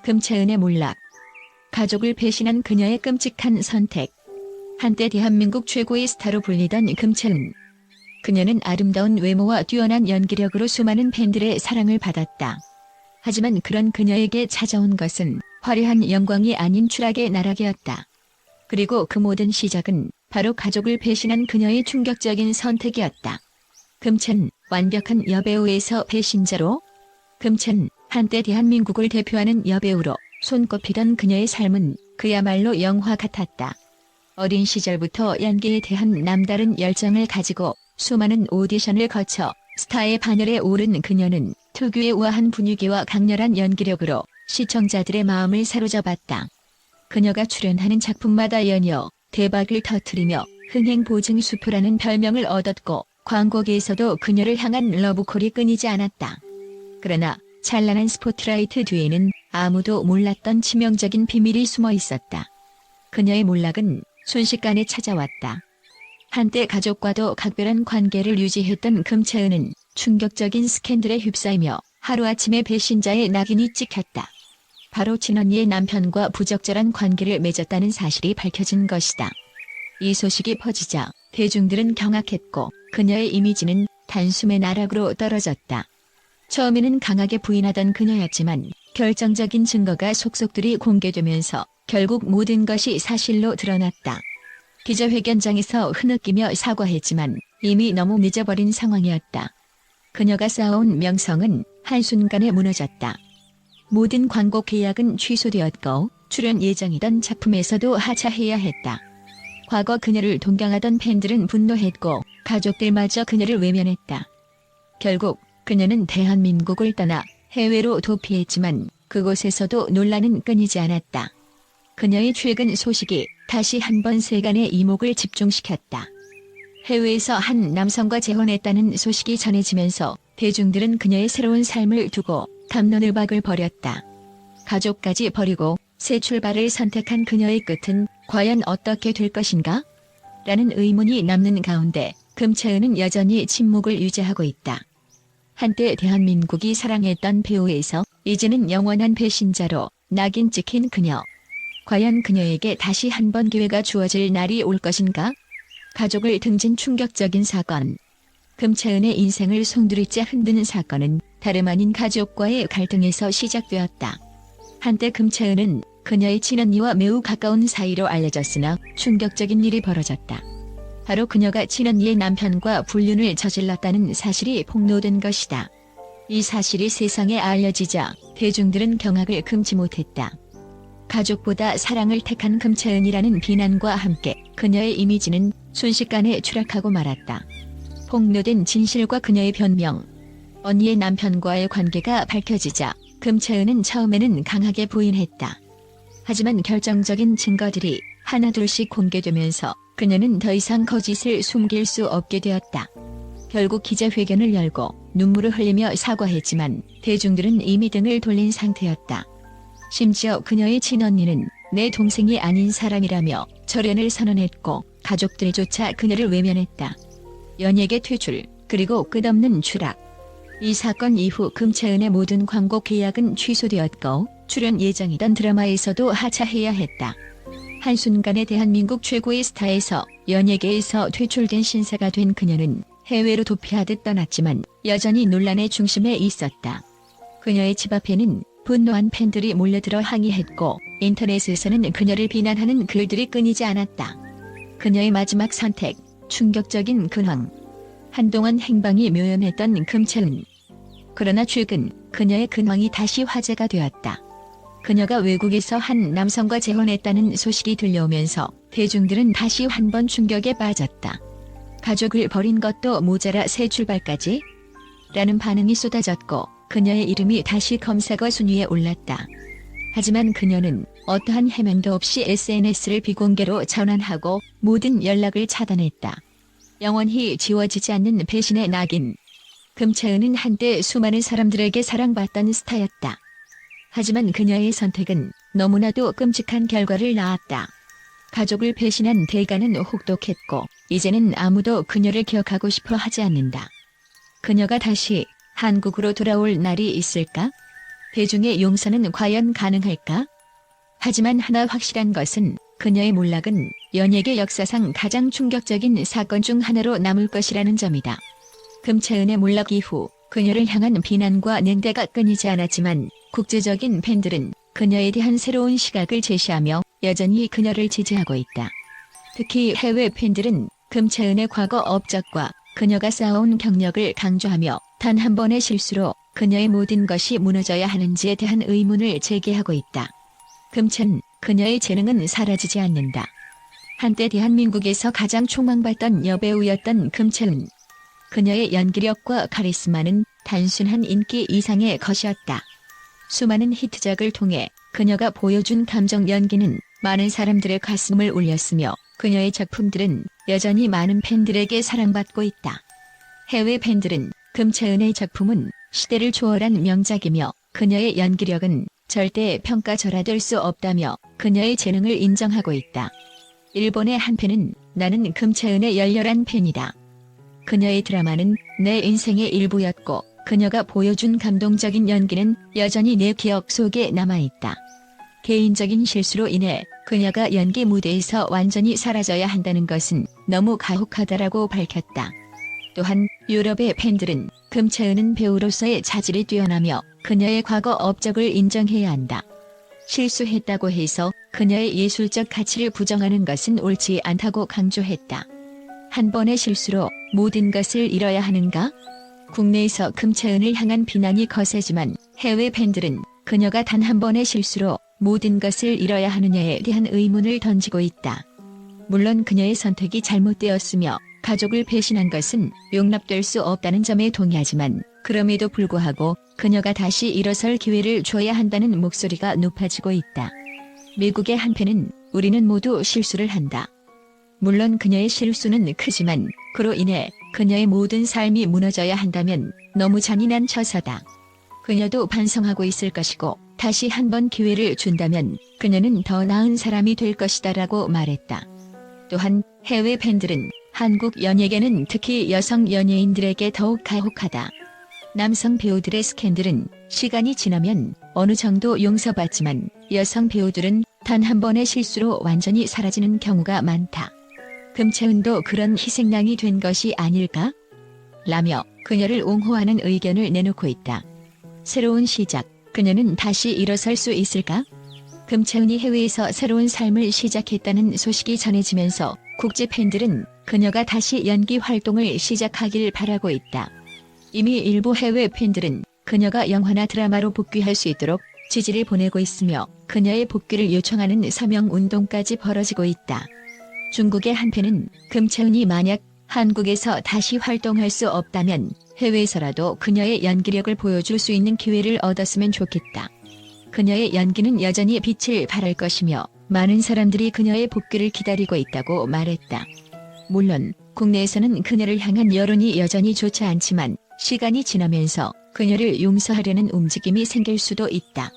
금채은의 몰락. 가족을 배신한 그녀의 끔찍한 선택. 한때 대한민국 최고의 스타로 불리던 금채은. 그녀는 아름다운 외모와 뛰어난 연기력으로 수많은 팬들의 사랑을 받았다. 하지만 그런 그녀에게 찾아온 것은 화려한 영광이 아닌 추락의 나락이었다. 그리고 그 모든 시작은 바로 가족을 배신한 그녀의 충격적인 선택이었다. 금채은, 완벽한 여배우에서 배신자로? 금채은, 한때 대한민국을 대표하는 여배우로 손꼽히던 그녀의 삶은 그야말로 영화 같았다. 어린 시절부터 연기에 대한 남다른 열정을 가지고 수많은 오디션을 거쳐 스타의 반열에 오른 그녀는 특유의 우아한 분위기와 강렬한 연기력으로 시청자들의 마음을 사로잡았다. 그녀가 출연하는 작품마다 연이어 대박을 터뜨리며 흥행보증수표라는 별명을 얻었고 광고계에서도 그녀를 향한 러브콜이 끊이지 않았다. 그러나 찬란한 스포트라이트 뒤에는 아무도 몰랐던 치명적인 비밀이 숨어 있었다. 그녀의 몰락은 순식간에 찾아왔다. 한때 가족과도 각별한 관계를 유지했던 금채은은 충격적인 스캔들에 휩싸이며 하루아침에 배신자의 낙인이 찍혔다. 바로 친언니의 남편과 부적절한 관계를 맺었다는 사실이 밝혀진 것이다. 이 소식이 퍼지자 대중들은 경악했고 그녀의 이미지는 단숨에 나락으로 떨어졌다. 처음에는 강하게 부인하던 그녀였지만 결정적인 증거가 속속들이 공개되면서 결국 모든 것이 사실로 드러났다. 기자회견장에서 흐느끼며 사과했지만 이미 너무 늦어버린 상황이었다. 그녀가 쌓아온 명성은 한순간에 무너졌다. 모든 광고 계약은 취소되었고 출연 예정이던 작품에서도 하차해야 했다. 과거 그녀를 동경하던 팬들은 분노했고 가족들마저 그녀를 외면했다. 결국 그녀는 대한민국을 떠나 해외로 도피했지만 그곳에서도 논란은 끊이지 않았다. 그녀의 최근 소식이 다시 한번 세간의 이목을 집중시켰다. 해외에서 한 남성과 재혼했다는 소식이 전해지면서 대중들은 그녀의 새로운 삶을 두고 담론을박을 벌였다. 가족까지 버리고 새 출발을 선택한 그녀의 끝은 과연 어떻게 될 것인가? 라는 의문이 남는 가운데 금채은은 여전히 침묵을 유지하고 있다. 한때 대한민국이 사랑했던 배우에서 이제는 영원한 배신자로 낙인 찍힌 그녀. 과연 그녀에게 다시 한 번 기회가 주어질 날이 올 것인가? 가족을 등진 충격적인 사건. 금채은의 인생을 송두리째 흔드는 사건은 다름 아닌 가족과의 갈등에서 시작되었다. 한때 금채은은 그녀의 친언니와 매우 가까운 사이로 알려졌으나 충격적인 일이 벌어졌다. 바로 그녀가 친언니의 남편과 불륜을 저질렀다는 사실이 폭로된 것이다. 이 사실이 세상에 알려지자 대중들은 경악을 금치 못했다. 가족보다 사랑을 택한 금채은이라는 비난과 함께 그녀의 이미지는 순식간에 추락하고 말았다. 폭로된 진실과 그녀의 변명. 언니의 남편과의 관계가 밝혀지자 금채은은 처음에는 강하게 부인했다. 하지만 결정적인 증거들이 하나둘씩 공개되면서 그녀는 더 이상 거짓을 숨길 수 없게 되었다. 결국 기자회견을 열고 눈물을 흘리며 사과했지만 대중들은 이미 등을 돌린 상태였다. 심지어 그녀의 친언니는 내 동생이 아닌 사람이라며 절연을 선언했고 가족들조차 그녀를 외면했다. 연예계 퇴출, 그리고 끝없는 추락. 이 사건 이후 금채은의 모든 광고 계약은 취소되었고 출연 예정이던 드라마에서도 하차해야 했다. 한순간에 대한민국 최고의 스타에서 연예계에서 퇴출된 신세가 된 그녀는 해외로 도피하듯 떠났지만 여전히 논란의 중심에 있었다. 그녀의 집 앞에는 분노한 팬들이 몰려들어 항의했고 인터넷에서는 그녀를 비난하는 글들이 끊이지 않았다. 그녀의 마지막 선택, 충격적인 근황. 한동안 행방이 묘연했던 금채은. 그러나 최근 그녀의 근황이 다시 화제가 되었다. 그녀가 외국에서 한 남성과 재혼했다는 소식이 들려오면서 대중들은 다시 한 번 충격에 빠졌다. 가족을 버린 것도 모자라 새 출발까지? 라는 반응이 쏟아졌고 그녀의 이름이 다시 검색어 순위에 올랐다. 하지만 그녀는 어떠한 해명도 없이 SNS를 비공개로 전환하고 모든 연락을 차단했다. 영원히 지워지지 않는 배신의 낙인. 금채은은 한때 수많은 사람들에게 사랑받던 스타였다. 하지만 그녀의 선택은 너무나도 끔찍한 결과를 낳았다. 가족을 배신한 대가는 혹독했고 이제는 아무도 그녀를 기억하고 싶어 하지 않는다. 그녀가 다시 한국으로 돌아올 날이 있을까? 대중의 용서는 과연 가능할까? 하지만 하나 확실한 것은 그녀의 몰락은 연예계 역사상 가장 충격적인 사건 중 하나로 남을 것이라는 점이다. 금채은의 몰락 이후 그녀를 향한 비난과 냉대가 끊이지 않았지만 국제적인 팬들은 그녀에 대한 새로운 시각을 제시하며 여전히 그녀를 지지하고 있다. 특히 해외 팬들은 금채은의 과거 업적과 그녀가 쌓아온 경력을 강조하며 단 한 번의 실수로 그녀의 모든 것이 무너져야 하는지에 대한 의문을 제기하고 있다. 금채은, 그녀의 재능은 사라지지 않는다. 한때 대한민국에서 가장 촉망받던 여배우였던 금채은. 그녀의 연기력과 카리스마는 단순한 인기 이상의 것이었다. 수많은 히트작을 통해 그녀가 보여준 감정 연기는 많은 사람들의 가슴을 울렸으며 그녀의 작품들은 여전히 많은 팬들에게 사랑받고 있다. 해외 팬들은 금채은의 작품은 시대를 초월한 명작이며 그녀의 연기력은 절대 평가절하될 수 없다며 그녀의 재능을 인정하고 있다. 일본의 한 팬은 나는 금채은의 열렬한 팬이다. 그녀의 드라마는 내 인생의 일부였고 그녀가 보여준 감동적인 연기는 여전히 내 기억 속에 남아있다. 개인적인 실수로 인해 그녀가 연기 무대에서 완전히 사라져야 한다는 것은 너무 가혹하다라고 밝혔다. 또한 유럽의 팬들은 금채은은 배우로서의 자질이 뛰어나며 그녀의 과거 업적을 인정해야 한다. 실수했다고 해서 그녀의 예술적 가치를 부정하는 것은 옳지 않다고 강조했다. 한 번의 실수로 모든 것을 잃어야 하는가? 국내에서 금채은을 향한 비난이 거세지만 해외 팬들은 그녀가 단 한 번의 실수로 모든 것을 잃어야 하느냐에 대한 의문을 던지고 있다. 물론 그녀의 선택이 잘못되었으며 가족을 배신한 것은 용납될 수 없다는 점에 동의하지만 그럼에도 불구하고 그녀가 다시 일어설 기회를 줘야 한다는 목소리가 높아지고 있다. 미국의 한 팬은 우리는 모두 실수를 한다. 물론 그녀의 실수는 크지만 그로 인해 그녀의 모든 삶이 무너져야 한다면 너무 잔인한 처사다. 그녀도 반성하고 있을 것이고 다시 한 번 기회를 준다면 그녀는 더 나은 사람이 될 것이다라고 말했다. 또한 해외 팬들은 한국 연예계는 특히 여성 연예인들에게 더욱 가혹하다. 남성 배우들의 스캔들은 시간이 지나면 어느 정도 용서받지만 여성 배우들은 단 한 번의 실수로 완전히 사라지는 경우가 많다. 금채은도 그런 희생양이 된 것이 아닐까? 라며 그녀를 옹호하는 의견을 내놓고 있다. 새로운 시작, 그녀는 다시 일어설 수 있을까? 금채은이 해외에서 새로운 삶을 시작했다는 소식이 전해지면서 국제 팬들은 그녀가 다시 연기 활동을 시작하길 바라고 있다. 이미 일부 해외 팬들은 그녀가 영화나 드라마로 복귀할 수 있도록 지지를 보내고 있으며 그녀의 복귀를 요청하는 서명운동까지 벌어지고 있다. 중국의 한 팬은 금채은이 만약 한국에서 다시 활동할 수 없다면 해외에서라도 그녀의 연기력을 보여줄 수 있는 기회를 얻었으면 좋겠다. 그녀의 연기는 여전히 빛을 발할 것이며 많은 사람들이 그녀의 복귀를 기다리고 있다고 말했다. 물론 국내에서는 그녀를 향한 여론이 여전히 좋지 않지만 시간이 지나면서 그녀를 용서하려는 움직임이 생길 수도 있다.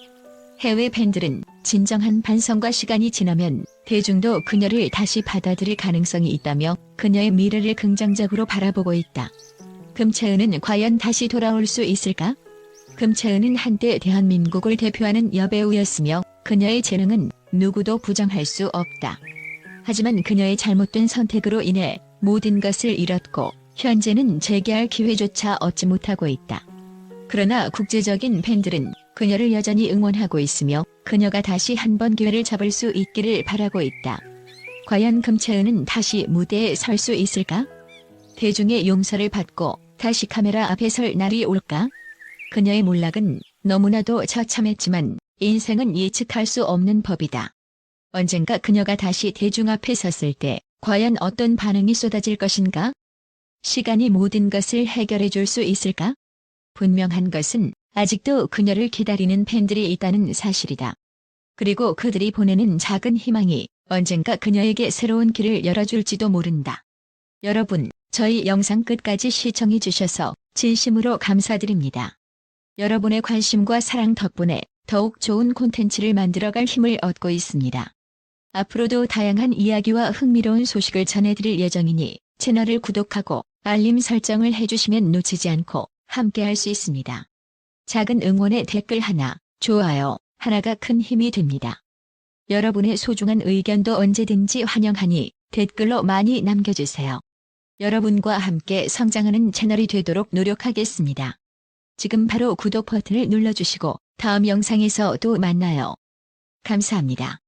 해외 팬들은 진정한 반성과 시간이 지나면 대중도 그녀를 다시 받아들일 가능성이 있다며 그녀의 미래를 긍정적으로 바라보고 있다. 금채은은 과연 다시 돌아올 수 있을까? 금채은은 한때 대한민국을 대표하는 여배우였으며 그녀의 재능은 누구도 부정할 수 없다. 하지만 그녀의 잘못된 선택으로 인해 모든 것을 잃었고 현재는 재기할 기회조차 얻지 못하고 있다. 그러나 국제적인 팬들은 그녀를 여전히 응원하고 있으며 그녀가 다시 한 번 기회를 잡을 수 있기를 바라고 있다. 과연 금채은은 다시 무대에 설 수 있을까? 대중의 용서를 받고 다시 카메라 앞에 설 날이 올까? 그녀의 몰락은 너무나도 처참했지만 인생은 예측할 수 없는 법이다. 언젠가 그녀가 다시 대중 앞에 섰을 때 과연 어떤 반응이 쏟아질 것인가? 시간이 모든 것을 해결해 줄 수 있을까? 분명한 것은 아직도 그녀를 기다리는 팬들이 있다는 사실이다. 그리고 그들이 보내는 작은 희망이 언젠가 그녀에게 새로운 길을 열어줄지도 모른다. 여러분, 저희 영상 끝까지 시청해 주셔서 진심으로 감사드립니다. 여러분의 관심과 사랑 덕분에 더욱 좋은 콘텐츠를 만들어갈 힘을 얻고 있습니다. 앞으로도 다양한 이야기와 흥미로운 소식을 전해드릴 예정이니 채널을 구독하고 알림 설정을 해주시면 놓치지 않고 함께할 수 있습니다. 작은 응원의 댓글 하나 좋아요 하나가 큰 힘이 됩니다. 여러분의 소중한 의견도 언제든지 환영하니 댓글로 많이 남겨주세요. 여러분과 함께 성장하는 채널이 되도록 노력하겠습니다. 지금 바로 구독 버튼을 눌러주시고 다음 영상에서 또 만나요. 감사합니다.